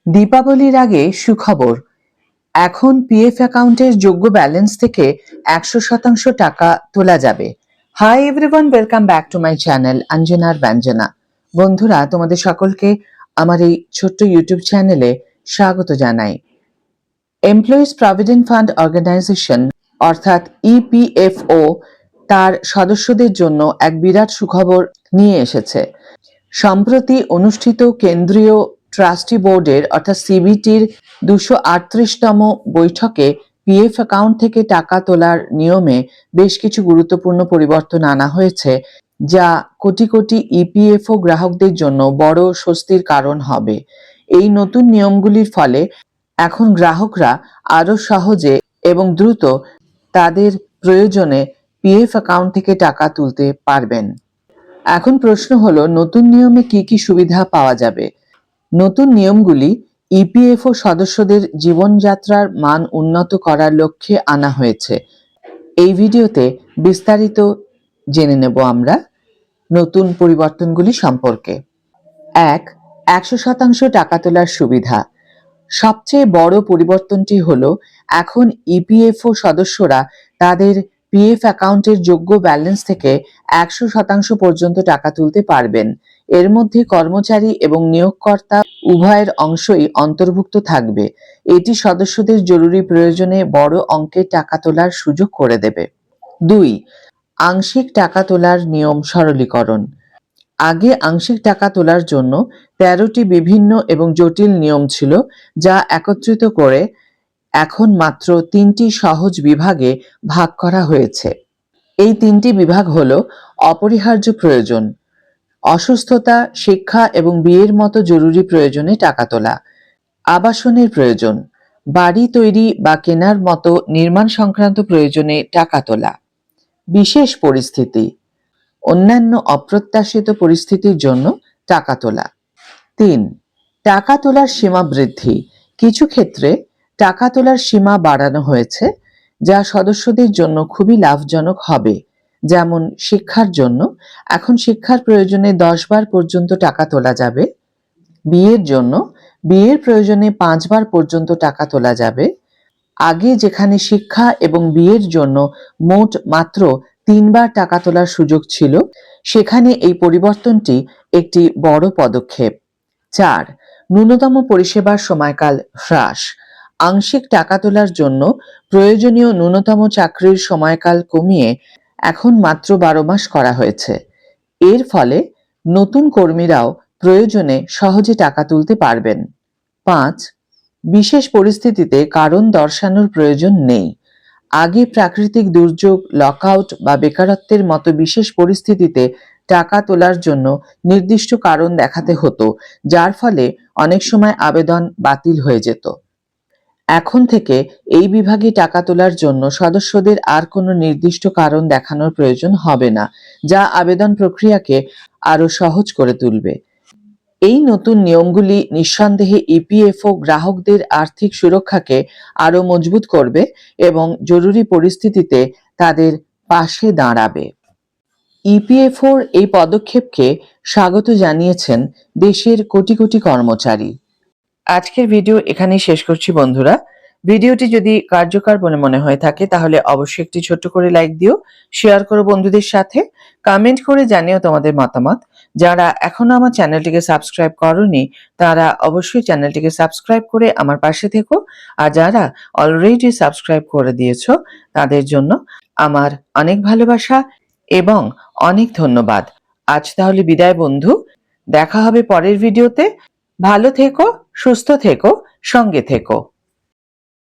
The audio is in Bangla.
দীপাবলির আগে সুখবর, এখন পিএফ অ্যাকাউন্টের যোগ্য ব্যালেন্স থেকে 100% টাকা তোলা যাবে। Hi everyone, welcome back to my channel অঞ্জনার ব্যঞ্জনা। বন্ধুরা, তোমাদের সকলকে আমার এই ছোট্ট ইউটিউব চ্যানেলে স্বাগত জানাই। এমপ্লয়িজ প্রভিডেন্ট ফান্ড অর্গানাইজেশন অর্থাৎ ইপিএফও তার সদস্যদের জন্য এক বিরাট সুখবর নিয়ে এসেছে। সম্প্রতি অনুষ্ঠিত কেন্দ্রীয় ট্রাস্টি বোর্ডের অর্থাৎ সিবিটির 238তম বৈঠকে পিএফ অ্যাকাউন্ট থেকে টাকা তোলার নিয়মে বেশ কিছু গুরুত্বপূর্ণ পরিবর্তন আনা হয়েছে, যা কোটি কোটি ইপিএফও গ্রাহকদের জন্য বড় স্বস্তির কারণ হবে। এই নতুন নিয়মগুলির ফলে এখন গ্রাহকরা আরও সহজে এবং দ্রুত তাদের প্রয়োজনে পিএফ অ্যাকাউন্ট থেকে টাকা তুলতে পারবেন। এখন প্রশ্ন হলো, নতুন নিয়মে কি কি সুবিধা পাওয়া যাবে? নতুন নিয়মগুলি ইপিএফও সদস্যদের জীবনযাত্রার মান উন্নত করার লক্ষ্যে আনা হয়েছে। এই ভিডিওতে বিস্তারিত জেনে নেব আমরা নতুন পরিবর্তনগুলি সম্পর্কে। 100% টাকা তোলার সুবিধা। সবচেয়ে বড় পরিবর্তনটি হলো, এখন ইপিএফও সদস্যরা তাদের পিএফ অ্যাকাউন্টের যোগ্য ব্যালেন্স থেকে 100% পর্যন্ত টাকা তুলতে পারবেন। এর মধ্যে কর্মচারী এবং নিয়োগকর্তা উভয়ের অংশই অন্তর্ভুক্ত থাকবে। এটি সদস্যদের জরুরি প্রয়োজনে বড় অঙ্কের টাকা তোলার সুযোগ করে দেবে। 2. আংশিক টাকা তোলার নিয়ম সরলীকরণ। আগে আংশিক টাকা তোলার জন্য 13টি বিভিন্ন এবং জটিল নিয়ম ছিল, যা একত্রিত করে এখন মাত্র 3টি সহজ বিভাগে ভাগ করা হয়েছে। এই 3টি বিভাগ হলো অপরিহার্য প্রয়োজন, অসুস্থতা, শিক্ষা এবং বিয়ের মতো জরুরি প্রয়োজনে টাকা তোলা, আবাসনের প্রয়োজন, বাড়ি তৈরি বা কেনার মতো নির্মাণ সংক্রান্ত প্রয়োজনে টাকা তোলা, বিশেষ পরিস্থিতি, অন্যান্য অপ্রত্যাশিত পরিস্থিতির জন্য টাকা তোলা। 3. টাকা তোলার সীমা বৃদ্ধি। কিছু ক্ষেত্রে টাকা তোলার সীমা বাড়ানো হয়েছে, যা সদস্যদের জন্য খুবই লাভজনক হবে। যেমন শিক্ষার জন্য এখন শিক্ষার প্রয়োজনে 10 বার পর্যন্ত টাকা তোলা যাবে। বিয়ের জন্য বিয়ের প্রয়োজনে 5 বার পর্যন্ত টাকা তোলা যাবে। আগে যেখানে শিক্ষা এবং বিয়ের জন্য মোট মাত্র 3 বার টাকা তোলার সুযোগ ছিল, সেখানে এই পরিবর্তনটি একটি বড় পদক্ষেপ। 4. ন্যূনতম পরিষেবার সময়কাল হ্রাস। আংশিক টাকা তোলার জন্য প্রয়োজনীয় ন্যূনতম চাকরির সময়কাল কমিয়ে এখন মাত্র 12 মাস করা হয়েছে। এর ফলে নতুন কর্মীরাও প্রয়োজনে সহজে টাকা তুলতে পারবেন। 5. বিশেষ পরিস্থিতিতে কারণ দর্শানোর প্রয়োজন নেই। আগে প্রাকৃতিক দুর্যোগ, লকআউট বা বেকারত্বের মতো বিশেষ পরিস্থিতিতে টাকা তোলার জন্য নির্দিষ্ট কারণ দেখাতে হতো, যার ফলে অনেক সময় আবেদন বাতিল হয়ে যেত। এখন থেকে এই বিভাগে টাকা তোলার জন্য সদস্যদের আর কোনো নির্দিষ্ট কারণ দেখানোর প্রয়োজন হবে না, যা আবেদন প্রক্রিয়াকে আরও সহজ করে তুলবে। এই নতুন নিয়মগুলি নিঃসন্দেহে ইপিএফও গ্রাহকদের আর্থিক সুরক্ষাকে আরও মজবুত করবে এবং জরুরি পরিস্থিতিতে তাদের পাশে দাঁড়াবে। ইপিএফওর এই পদক্ষেপকে স্বাগত জানিয়েছেন দেশের কোটি কোটি কর্মচারী। আজকের ভিডিও এখানেই শেষ করছি বন্ধুরা। ভিডিওটি যদি কার্যকর বলে মনে হয়ে থাকে তাহলে অবশ্যই একটি ছোট্ট করে লাইক দিও, শেয়ার করো বন্ধুদের সাথে, কমেন্ট করে জানিও তোমাদের মতামত। যারা এখনো আমার চ্যানেলটিকে সাবস্ক্রাইব করোনি তারা অবশ্যই চ্যানেলটিকে সাবস্ক্রাইব করে আমার পাশে থেকো, আর যারা অলরেডি সাবস্ক্রাইব করে দিয়েছো তাদের জন্য আমার অনেক ভালোবাসা এবং অনেক ধন্যবাদ। আজ তাহলে বিদায় বন্ধু, দেখা হবে পরের ভিডিওতে। ভালো থেকো, সুস্থ থেকো, সঙ্গে থেকো।